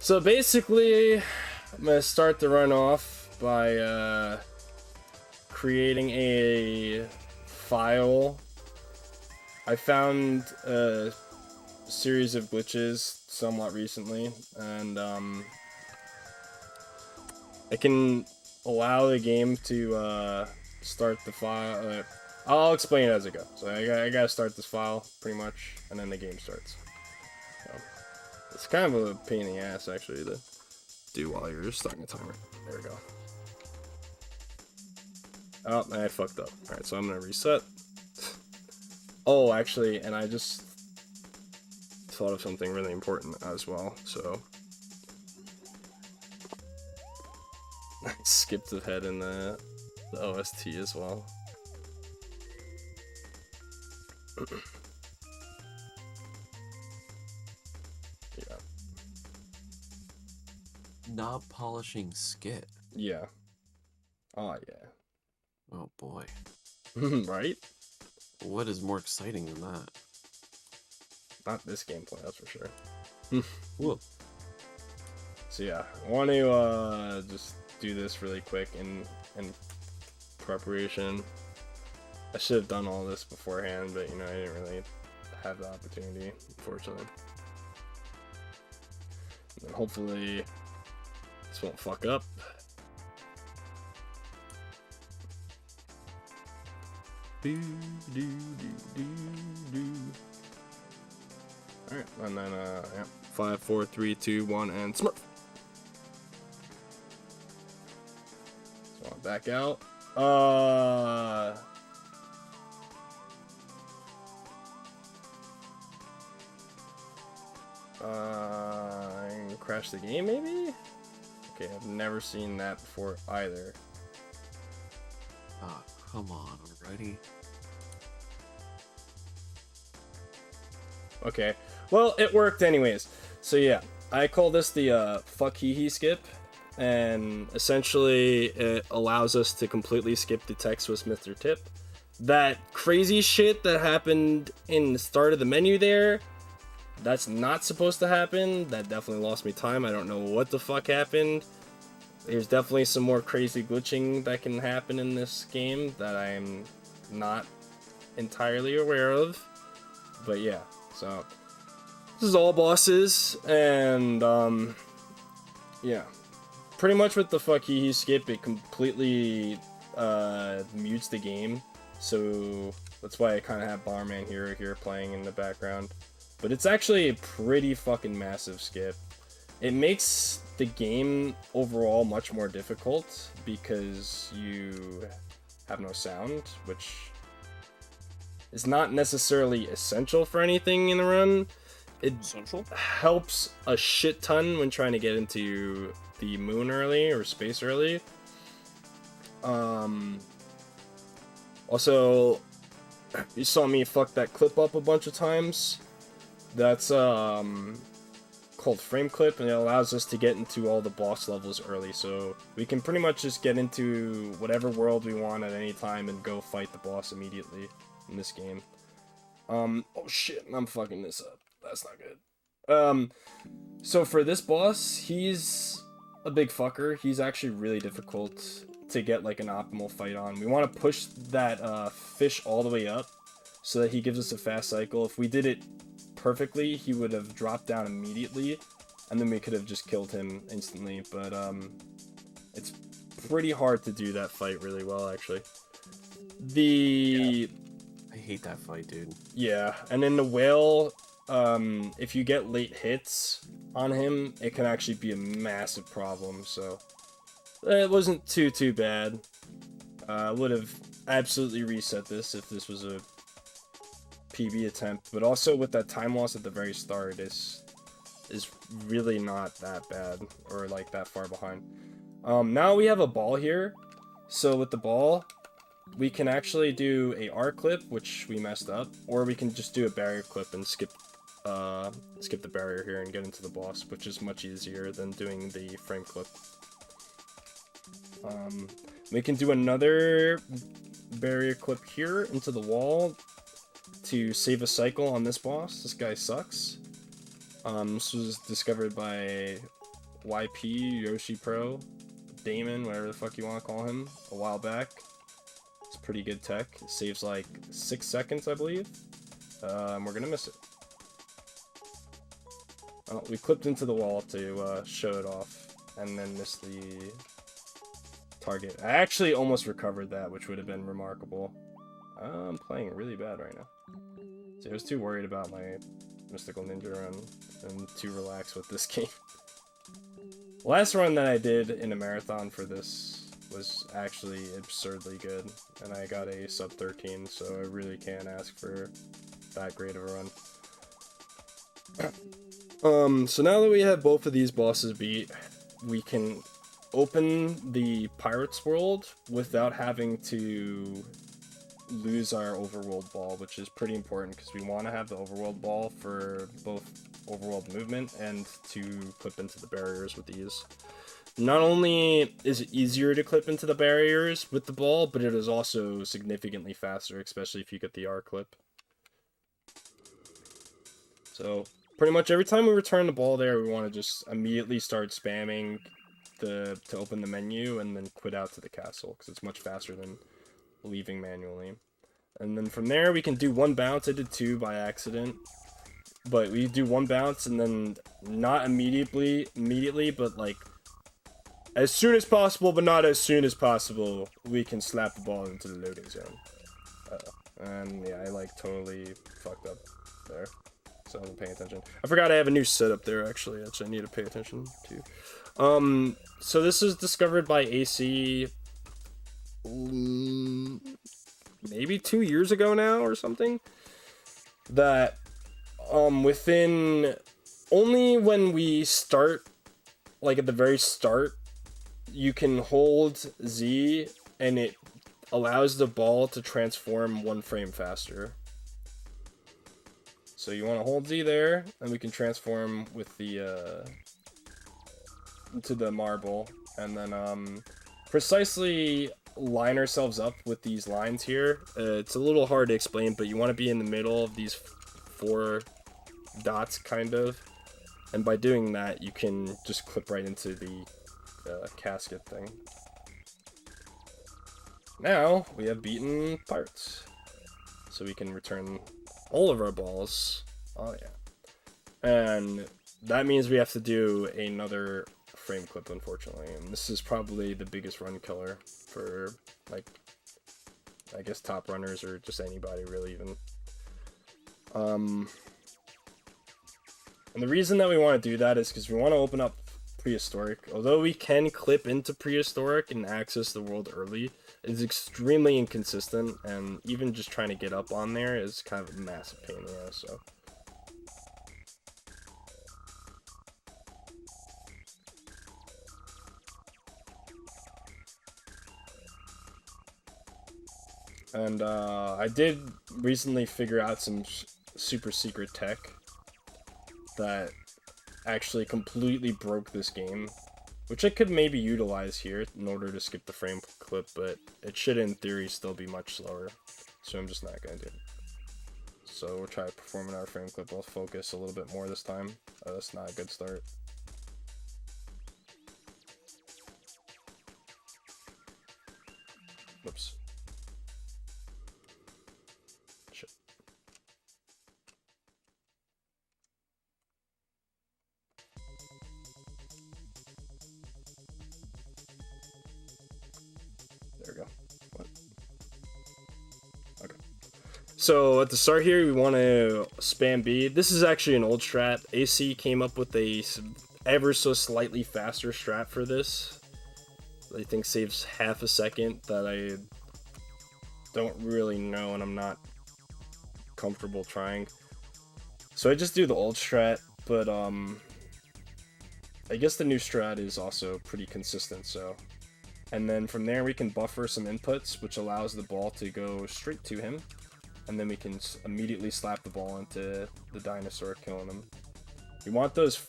So basically, I'm gonna start the run off by creating a file. I found a series of glitches somewhat recently, and it can allow the game to start the file. I'll explain it as I go. So I gotta start this file pretty much, and then the game starts. So, it's kind of a pain in the ass actually to do while you're starting a timer. There we go. Oh, I fucked up. Alright, so I'm gonna reset. Oh, actually, and I just thought of something really important as well, so I skipped ahead in the OST as well. Yeah. Knob polishing skit. Yeah. Oh, yeah. Oh boy. Right? What is more exciting than that? Not this gameplay, that's for sure. Whoa. So yeah, I want to just do this really quick in preparation. I should have done all this beforehand, but you know, I didn't really have the opportunity, unfortunately. And hopefully this won't fuck up. Alright, and then yeah, 5, 4, 3, 2, 1, and smurf. So I'm back out. Crash the game maybe? Okay, I've never seen that before either. Ah, come on, already. Okay, well, it worked anyways. So yeah, I call this the fuck hee skip, and essentially it allows us to completely skip the text with Mr. Tip. That crazy shit that happened in the start of the menu there, that's not supposed to happen. That definitely lost me time. I don't know what the fuck happened. There's definitely some more crazy glitching that can happen in this game that I'm not entirely aware of. But yeah, so this is all bosses, and yeah, pretty much with the fuck he skip, it completely mutes the game. So that's why I kind of have Bomberman Hero here playing in the background. But it's actually a pretty fucking massive skip. It makes the game overall much more difficult because you have no sound, which is not necessarily essential for anything in the run. It helps a shit ton when trying to get into the moon early or space early. Also, you saw me fuck that clip up a bunch of times. That's called frame clip, and it allows us to get into all the boss levels early, so we can pretty much just get into whatever world we want at any time and go fight the boss immediately in this game. Oh shit, I'm fucking this up. That's not good. So for this boss, he's a big fucker. He's actually really difficult to get like an optimal fight on. We want to push that fish all the way up so that he gives us a fast cycle. If we did it perfectly, he would have dropped down immediately, and then we could have just killed him instantly. But it's pretty hard to do that fight really well, actually. I hate that fight, dude. Yeah, and in the whale, if you get late hits on him, it can actually be a massive problem. So it wasn't too bad. I would have absolutely reset this if this was a PB attempt, but also with that time loss at the very start is really not that bad or like that far behind. Now we have a ball here, so with the ball we can actually do a R clip, which we messed up, or we can just do a barrier clip and skip the barrier here and get into the boss, which is much easier than doing the frame clip. We can do another barrier clip here into the wall to save a cycle on this boss. This guy sucks. This was discovered by YP, Yoshi Pro, Damon, whatever the fuck you want to call him, a while back. It's pretty good tech. It saves like 6 seconds, I believe. We're gonna miss it. Oh, we clipped into the wall to show it off, and then missed the target. I actually almost recovered that, which would have been remarkable. I'm playing really bad right now. So I was too worried about my Mystical Ninja run and too relaxed with this game. Last run that I did in a marathon for this was actually absurdly good, and I got a sub 13, so I really can't ask for that great of a run. So now that we have both of these bosses beat, we can open the Pirates world without having to lose our overworld ball, which is pretty important because we want to have the overworld ball for both overworld movement and to clip into the barriers with ease. Not only is it easier to clip into the barriers with the ball, but it is also significantly faster, especially if you get the R clip. So pretty much every time we return the ball there, we want to just immediately start spamming to open the menu and then quit out to the castle, because it's much faster than leaving manually. And then from there we can do one bounce. I did two by accident, but we do one bounce and then not immediately, but like as soon as possible, but not as soon as possible, we can slap the ball into the loading zone. And yeah, I like totally fucked up there, so I wasn't paying attention. I forgot I have a new setup there actually, which I need to pay attention to. So this is discovered by AC maybe 2 years ago now or something, that within only when we start, like at the very start, you can hold Z and it allows the ball to transform 1 frame faster. So you want to hold Z there, and we can transform with the to the marble, and then precisely line ourselves up with these lines here. It's a little hard to explain, but you want to be in the middle of these 4 dots, kind of, and by doing that, you can just clip right into the casket thing. Now we have beaten Pirates, so we can return all of our balls. Oh yeah, and that means we have to do another frame clip, unfortunately, and this is probably the biggest run killer for, like, I guess top runners or just anybody really even. And the reason that we want to do that is because we want to open up prehistoric. Although we can clip into prehistoric and access the world early, it's extremely inconsistent, and even just trying to get up on there is kind of a massive pain in the ass, so. And I did recently figure out some super secret tech that actually completely broke this game, which I could maybe utilize here in order to skip the frame clip, but it should in theory still be much slower, so I'm just not going to do it. So we'll try performing our frame clip. We'll focus a little bit more this time. That's not a good start. Whoops. Shit. There we go. What? Okay. So at the start here, we want to spam B. This is actually an old strat. AC came up with a ever so slightly faster strat for this. I think saves half a second that I don't really know and I'm not comfortable trying. So I just do the old strat, but I guess the new strat is also pretty consistent, so. And then from there we can buffer some inputs, which allows the ball to go straight to him. And then we can immediately slap the ball into the dinosaur, killing him. We want those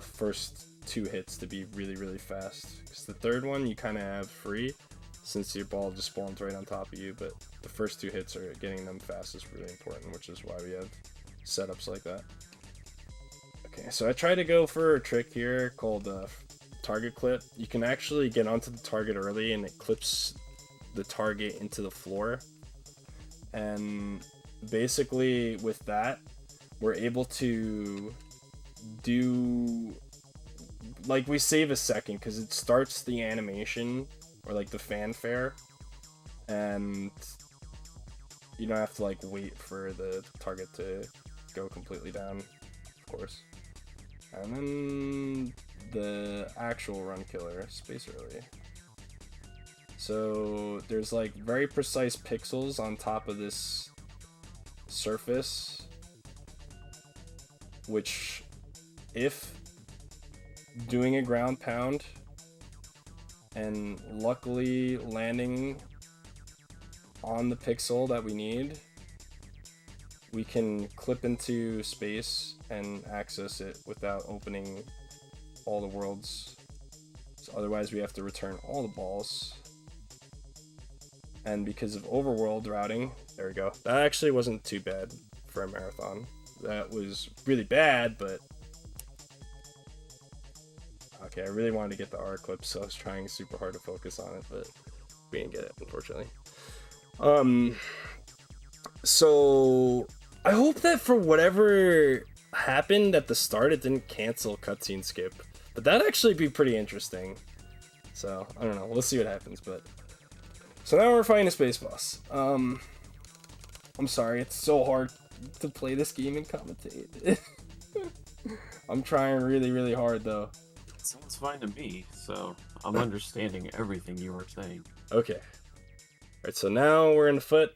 first 2 hits to be really, really fast, because the third one you kind of have free, since your ball just spawns right on top of you, but the first 2 hits are getting them fast is really important, which is why we have setups like that. Okay, so I try to go for a trick here called target clip, you can actually get onto the target early and it clips the target into the floor. And basically with that, we're able to do, like, we save a second because it starts the animation or like the fanfare, and you don't have to like wait for the target to go completely down, of course. And then the actual run killer, space early. So there's like very precise pixels on top of this surface, which if doing a ground pound and luckily landing on the pixel that we need, we can clip into space and access it without opening all the worlds. So otherwise we have to return all the balls. And because of overworld routing, there we go. That actually wasn't too bad for a marathon. That was really bad, but okay, I really wanted to get the R clip, so I was trying super hard to focus on it, but we didn't get it, unfortunately. So I hope that for whatever happened at the start, it didn't cancel cutscene skip, but that'd actually be pretty interesting. So I don't know, we'll see what happens. But so now we're fighting a space boss. I'm sorry, it's so hard to play this game and commentate. I'm trying really, really hard though. It sounds fine to me, so I'm understanding everything you were saying. Okay. Alright, so now we're in the foot.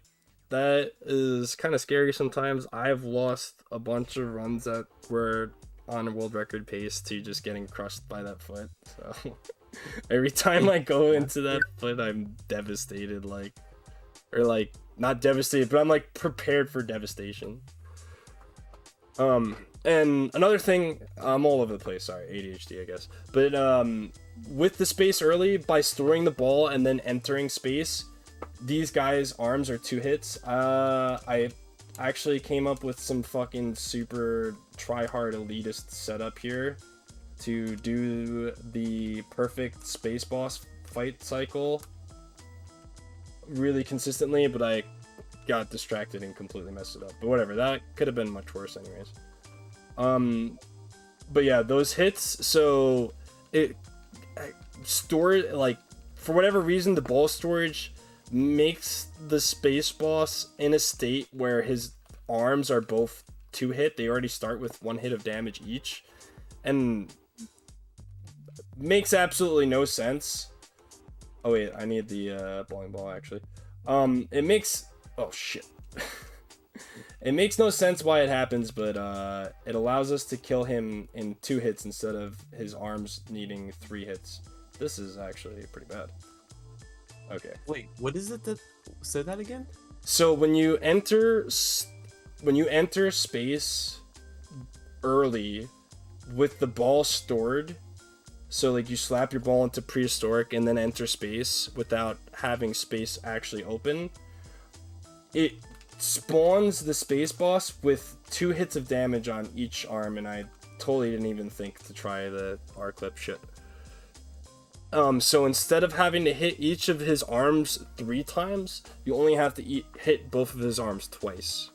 That is kind of scary sometimes. I've lost a bunch of runs that were on a world record pace to just getting crushed by that foot. So every time I go into that foot, I'm devastated, or not devastated, but I'm like prepared for devastation. And another thing, I'm all over the place, sorry, ADHD I guess. But with the space early, by storing the ball and then entering space, these guys' arms are 2 hits. I actually came up with some fucking super try-hard elitist setup here to do the perfect space boss fight cycle really consistently, but I got distracted and completely messed it up. But whatever, that could have been much worse anyways. But yeah, those hits, so it stored, like, for whatever reason, the ball storage makes the space boss in a state where his arms are both 2 hit. They already start with 1 hit of damage each, and makes absolutely no sense. Oh wait, I need the bowling ball actually. It makes, oh shit. It makes no sense why it happens, but it allows us to kill him in 2 hits instead of his arms needing 3 hits. This is actually pretty bad. Okay. Wait, what is it that... Say that again? So when you enter space early with the ball stored, so like you slap your ball into prehistoric and then enter space without having space actually open, it spawns the space boss with 2 hits of damage on each arm, and I totally didn't even think to try the R clip shit. So instead of having to hit each of his arms 3 times, you only have to hit both of his arms twice.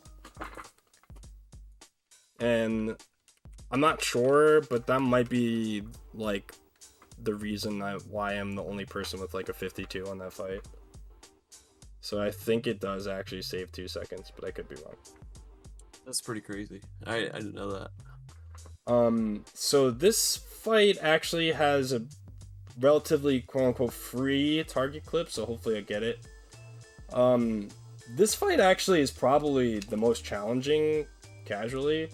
And I'm not sure, but that might be like the reason why I'm the only person with like a 52 on that fight. So I think it does actually save 2 seconds, but I could be wrong. That's pretty crazy. I didn't know that. So this fight actually has a relatively quote-unquote free target clip, so hopefully I get it. This fight actually is probably the most challenging casually.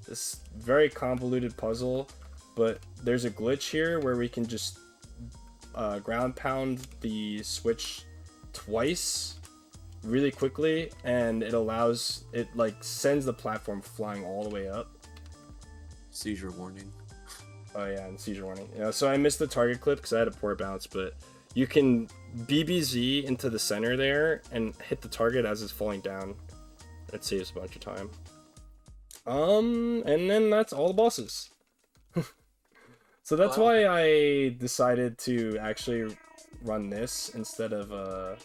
This very convoluted puzzle, but there's a glitch here where we can just ground pound the switch twice really quickly, and it like sends the platform flying all the way up. Seizure warning. Oh yeah, and seizure warning. Yeah, so I missed the target clip because I had a poor bounce, but you can BBZ into the center there and hit the target as it's falling down. It saves a bunch of time. And then that's all the bosses. So that's Wow. why I decided to actually run this instead of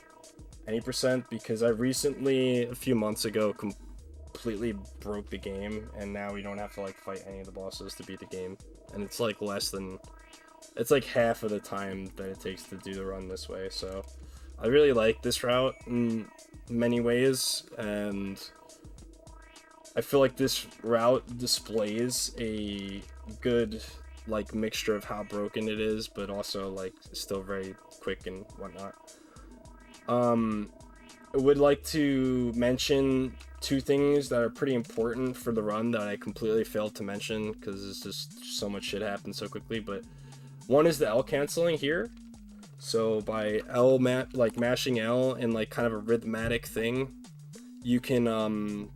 any percent, because I recently, a few months ago, completely broke the game, and now we don't have to like fight any of the bosses to beat the game, and it's like it's like half of the time that it takes to do the run this way. So I really like this route in many ways, and I feel like this route displays a good like mixture of how broken it is, but also like still very quick and whatnot. I would like to mention two things that are pretty important for the run that I completely failed to mention because it's just so much shit happens so quickly. But one is the L canceling here. So by mashing L in like kind of a rhythmic thing, you can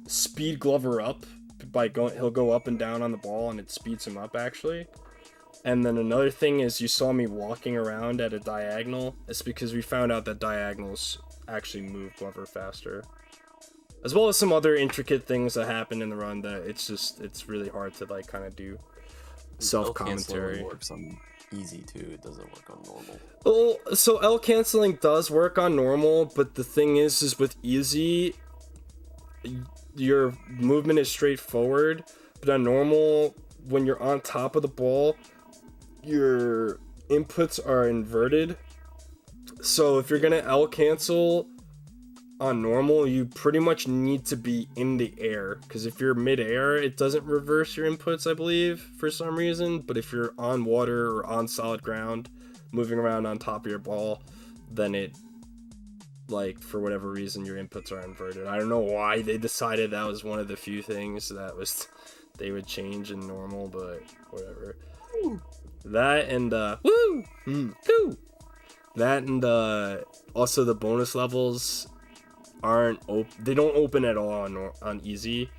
speed Glover up by he'll go up and down on the ball, and it speeds him up actually. And then another thing is, you saw me walking around at a diagonal. It's because we found out that diagonals actually move Glover faster, as well as some other intricate things that happen in the run that it's really hard to like kind of do self commentary. Works on easy too. It doesn't work on normal. Well, so L canceling does work on normal, but the thing is with easy, your movement is straightforward, but on normal, when you're on top of the ball, your inputs are inverted. So if you're gonna L cancel on normal, you pretty much need to be in the air, because if you're mid-air, it doesn't reverse your inputs, I believe, for some reason. But if you're on water or on solid ground, moving around on top of your ball, then it, like, for whatever reason, your inputs are inverted. I don't know why they decided that was one of the few things that was they would change in normal, but whatever. That and that and also the bonus levels they don't open at all on easy,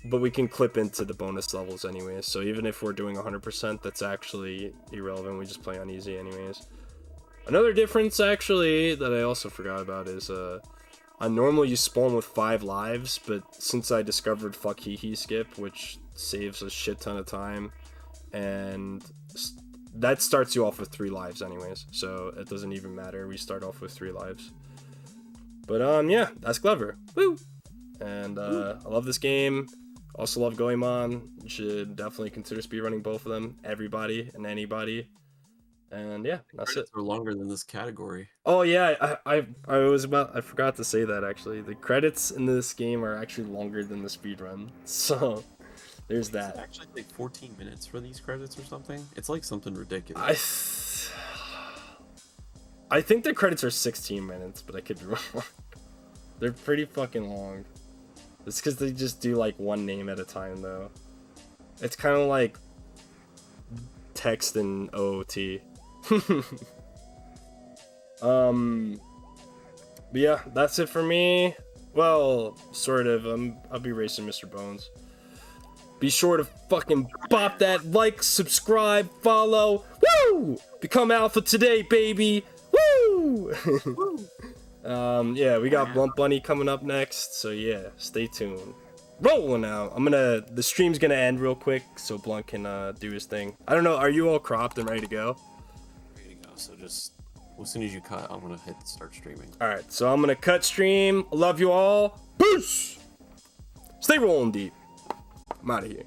but we can clip into the bonus levels anyways. So even if we're doing 100%, that's actually irrelevant. We just play on easy anyways. Another difference actually that I also forgot about is on normal you spawn with 5 lives, but since I discovered fuck he skip, which saves a shit ton of time, and that starts you off with 3 lives anyways, so it doesn't even matter. We start off with 3 lives. But yeah, that's clever. Woo! And I love this game. Also love Goemon. You should definitely consider speedrunning both of them. Everybody and anybody. And yeah, that's it. Are longer than this category. Oh yeah, I forgot to say that actually. The credits in this game are actually longer than the speedrun. So there's that. It's actually like 14 minutes for these credits or something. It's like something ridiculous. I think the credits are 16 minutes, but I could be wrong. They're pretty fucking long. It's because they just do like one name at a time though. It's kind of like text in OOT. But yeah, that's it for me. Well, sort of. I'll be racing Mr. Bones. Be sure to fucking bop that like, subscribe, follow. Woo! Become alpha today, baby. Woo! Yeah, we got Blunt Bunny coming up next, so yeah, stay tuned. Rolling out. The stream's gonna end real quick so Blunt can do his thing. I don't know, are you all cropped and ready to go? Ready to go, so just as soon as you cut, I'm gonna hit start streaming. Alright, so I'm gonna cut stream. Love you all. Peace! Stay rolling deep. I'm out of here.